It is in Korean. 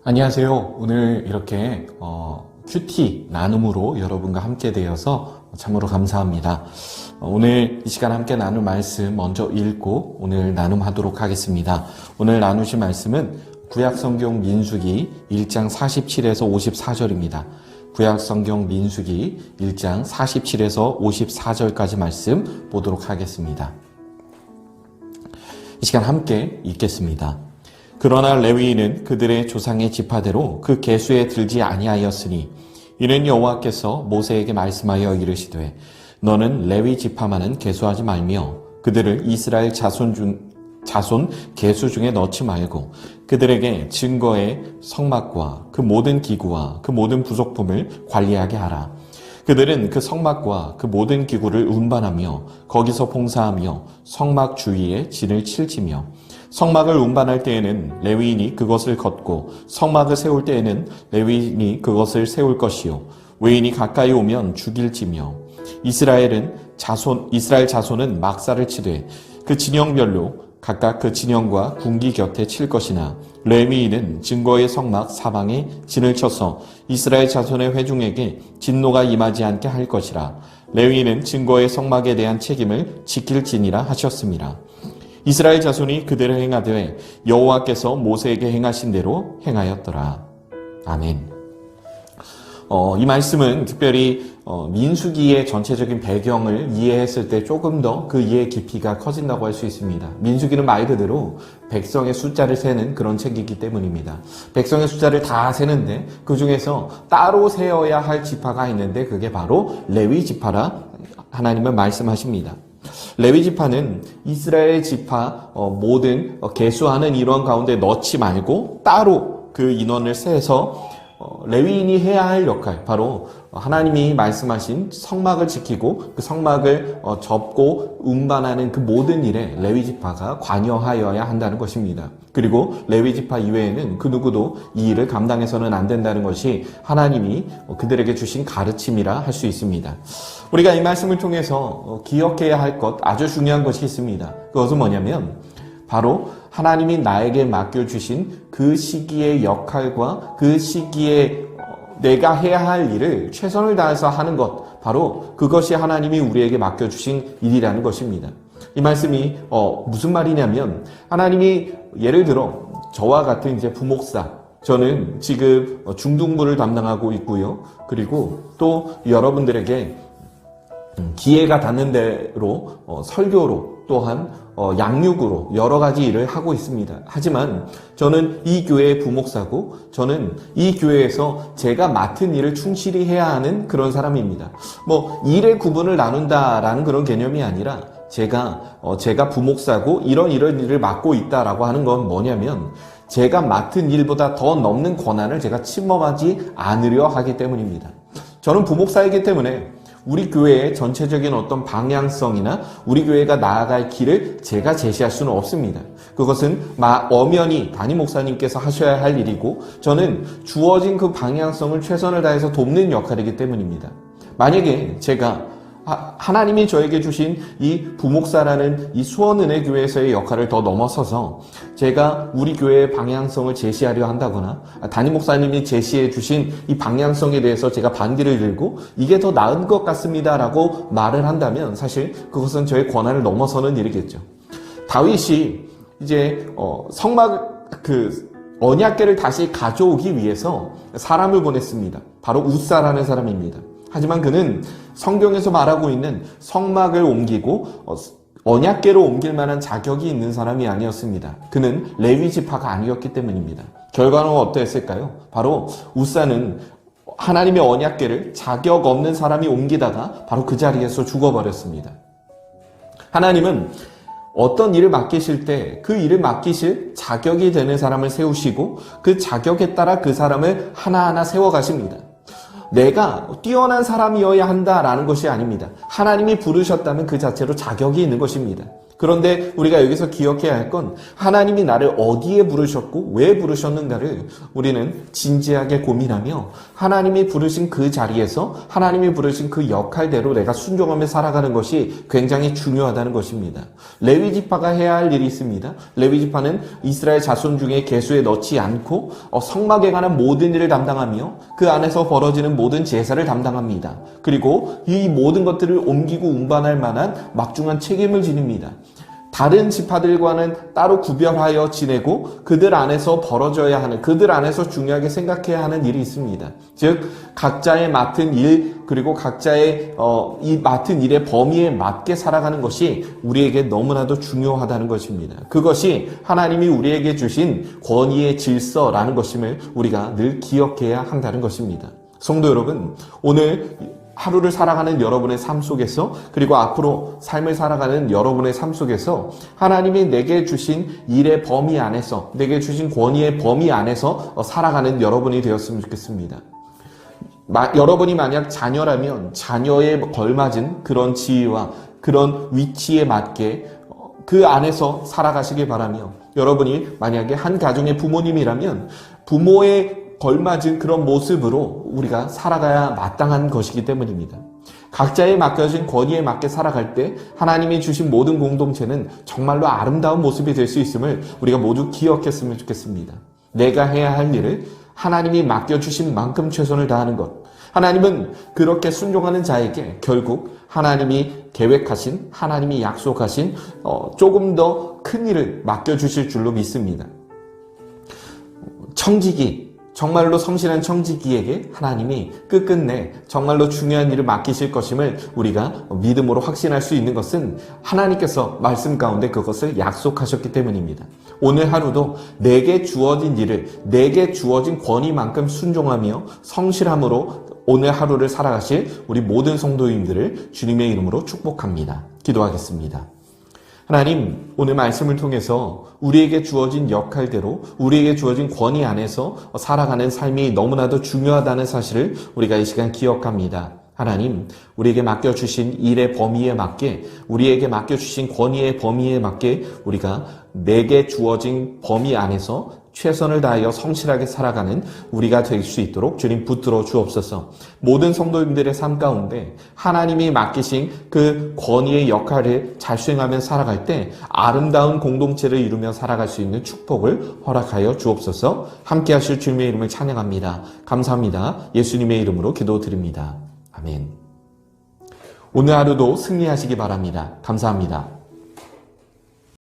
안녕하세요. 오늘 이렇게 큐티 나눔으로 여러분과 함께 되어서 참으로 감사합니다. 오늘 이 시간 함께 나눌 말씀 먼저 읽고 오늘 나눔하도록 하겠습니다. 오늘 나누실 말씀은 구약성경 민수기 1장 47에서 54절입니다. 구약성경 민수기 1장 47에서 54절까지 말씀 보도록 하겠습니다. 이 시간 함께 읽겠습니다. 그러나 레위인은 그들의 조상의 지파대로 그 계수에 들지 아니하였으니 이는 여호와께서 모세에게 말씀하여 이르시되 너는 레위 지파만은 계수하지 말며 그들을 이스라엘 자손 계수 중에 넣지 말고 그들에게 증거의 성막과 그 모든 기구와 그 모든 부속품을 관리하게 하라. 그들은 그 성막과 그 모든 기구를 운반하며 거기서 봉사하며 성막 주위에 진을 칠지며 성막을 운반할 때에는 레위인이 그것을 걷고 성막을 세울 때에는 레위인이 그것을 세울 것이요 외인이 가까이 오면 죽일지며 이스라엘 자손은 막사를 치되 그 진영별로 각각 그 진영과 군기 곁에 칠 것이나 레위인은 증거의 성막 사방에 진을 쳐서 이스라엘 자손의 회중에게 진노가 임하지 않게 할 것이라. 레위인은 증거의 성막에 대한 책임을 지킬지니라 하셨습니다. 이스라엘 자손이 그대로 행하되 여호와께서 모세에게 행하신 대로 행하였더라. 아멘. 이 말씀은 특별히 민수기의 전체적인 배경을 이해했을 때 조금 더 그 이해 깊이가 커진다고 할 수 있습니다. 민수기는 말 그대로 백성의 숫자를 세는 그런 책이기 때문입니다. 백성의 숫자를 다 세는데 그 중에서 따로 세어야 할 지파가 있는데 그게 바로 레위 지파라 하나님은 말씀하십니다. 레위 지파는 이스라엘 지파 모든 계수하는 인원 가운데 넣지 말고 따로 그 인원을 세서 레위인이 해야 할 역할, 바로 하나님이 말씀하신 성막을 지키고 그 성막을 접고 운반하는 그 모든 일에 레위 지파가 관여하여야 한다는 것입니다. 그리고 레위 지파 이외에는 그 누구도 이 일을 감당해서는 안 된다는 것이 하나님이 그들에게 주신 가르침이라 할 수 있습니다. 우리가 이 말씀을 통해서 기억해야 할 것, 아주 중요한 것이 있습니다. 그것은 뭐냐면 바로 하나님이 나에게 맡겨주신 그 시기의 역할과 그 시기에 내가 해야 할 일을 최선을 다해서 하는 것, 바로 그것이 하나님이 우리에게 맡겨주신 일이라는 것입니다. 이 말씀이 무슨 말이냐면 하나님이 예를 들어 저와 같은 이제 부목사, 저는 지금 중등부를 담당하고 있고요. 그리고 또 여러분들에게 기회가 닿는 대로 설교로 또한 양육으로 여러 가지 일을 하고 있습니다. 하지만 저는 이 교회의 부목사고 저는 이 교회에서 제가 맡은 일을 충실히 해야 하는 그런 사람입니다. 일의 구분을 나눈다라는 그런 개념이 아니라 제가 부목사고 이런 일을 맡고 있다라고 하는 건 뭐냐면 제가 맡은 일보다 더 넘는 권한을 제가 침범하지 않으려 하기 때문입니다. 저는 부목사이기 때문에 우리 교회의 전체적인 어떤 방향성이나 우리 교회가 나아갈 길을 제가 제시할 수는 없습니다. 그것은 엄연히 담임 목사님께서 하셔야 할 일이고 저는 주어진 그 방향성을 최선을 다해서 돕는 역할이기 때문입니다. 만약에 제가 하나님이 저에게 주신 이 부목사라는 이 수원은혜교회에서의 역할을 더 넘어서서 제가 우리 교회의 방향성을 제시하려 한다거나 담임 목사님이 제시해 주신 이 방향성에 대해서 제가 반기를 들고 이게 더 나은 것 같습니다 라고 말을 한다면 사실 그것은 저의 권한을 넘어서는 일이겠죠. 다윗이 이제 언약궤를 다시 가져오기 위해서 사람을 보냈습니다. 바로 우사라는 사람입니다. 하지만 그는 성경에서 말하고 있는 성막을 옮기고 언약궤로 옮길 만한 자격이 있는 사람이 아니었습니다. 그는 레위 지파가 아니었기 때문입니다. 결과는 어땠을까요? 바로 우사는 하나님의 언약궤를 자격 없는 사람이 옮기다가 바로 그 자리에서 죽어버렸습니다. 하나님은 어떤 일을 맡기실 때 그 일을 맡기실 자격이 되는 사람을 세우시고 그 자격에 따라 그 사람을 하나하나 세워가십니다. 내가 뛰어난 사람이어야 한다라는 것이 아닙니다. 하나님이 부르셨다면 그 자체로 자격이 있는 것입니다. 그런데 우리가 여기서 기억해야 할 건 하나님이 나를 어디에 부르셨고 왜 부르셨는가를 우리는 진지하게 고민하며 하나님이 부르신 그 자리에서 하나님이 부르신 그 역할대로 내가 순종하며 살아가는 것이 굉장히 중요하다는 것입니다. 레위 지파가 해야 할 일이 있습니다. 레위 지파는 이스라엘 자손 중에 계수에 넣지 않고 성막에 관한 모든 일을 담당하며 그 안에서 벌어지는 모든 제사를 담당합니다. 그리고 이 모든 것들을 옮기고 운반할 만한 막중한 책임을 지닙니다. 다른 지파들과는 따로 구별하여 지내고 그들 안에서 벌어져야 하는, 그들 안에서 중요하게 생각해야 하는 일이 있습니다. 즉 각자의 맡은 일, 그리고 각자의 이 맡은 일의 범위에 맞게 살아가는 것이 우리에게 너무나도 중요하다는 것입니다. 그것이 하나님이 우리에게 주신 권위의 질서라는 것임을 우리가 늘 기억해야 한다는 것입니다. 성도 여러분, 오늘 하루를 살아가는 여러분의 삶 속에서, 그리고 앞으로 삶을 살아가는 여러분의 삶 속에서 하나님이 내게 주신 일의 범위 안에서, 내게 주신 권위의 범위 안에서 살아가는 여러분이 되었으면 좋겠습니다. 여러분이 만약 자녀라면 자녀에 걸맞은 그런 지위와 그런 위치에 맞게 그 안에서 살아가시길 바라며, 여러분이 만약에 한 가정의 부모님이라면 부모의 걸맞은 그런 모습으로 우리가 살아가야 마땅한 것이기 때문입니다. 각자의 맡겨진 권위에 맞게 살아갈 때 하나님이 주신 모든 공동체는 정말로 아름다운 모습이 될 수 있음을 우리가 모두 기억했으면 좋겠습니다. 내가 해야 할 일을 하나님이 맡겨주신 만큼 최선을 다하는 것. 하나님은 그렇게 순종하는 자에게 결국 하나님이 계획하신, 하나님이 약속하신 조금 더 큰 일을 맡겨주실 줄로 믿습니다. 청지기, 정말로 성실한 청지기에게 하나님이 끝끝내 정말로 중요한 일을 맡기실 것임을 우리가 믿음으로 확신할 수 있는 것은 하나님께서 말씀 가운데 그것을 약속하셨기 때문입니다. 오늘 하루도 내게 주어진 일을, 내게 주어진 권위만큼 순종하며 성실함으로 오늘 하루를 살아가실 우리 모든 성도님들을 주님의 이름으로 축복합니다. 기도하겠습니다. 하나님, 오늘 말씀을 통해서 우리에게 주어진 역할대로, 우리에게 주어진 권위 안에서 살아가는 삶이 너무나도 중요하다는 사실을 우리가 이 시간 기억합니다. 하나님, 우리에게 맡겨주신 일의 범위에 맞게, 우리에게 맡겨주신 권위의 범위에 맞게 우리가 내게 주어진 범위 안에서 최선을 다하여 성실하게 살아가는 우리가 될 수 있도록 주님 붙들어 주옵소서. 모든 성도님들의 삶 가운데 하나님이 맡기신 그 권위의 역할을 잘 수행하며 살아갈 때 아름다운 공동체를 이루며 살아갈 수 있는 축복을 허락하여 주옵소서. 함께 하실 주님의 이름을 찬양합니다. 감사합니다. 예수님의 이름으로 기도드립니다. 아멘. 오늘 하루도 승리하시기 바랍니다. 감사합니다.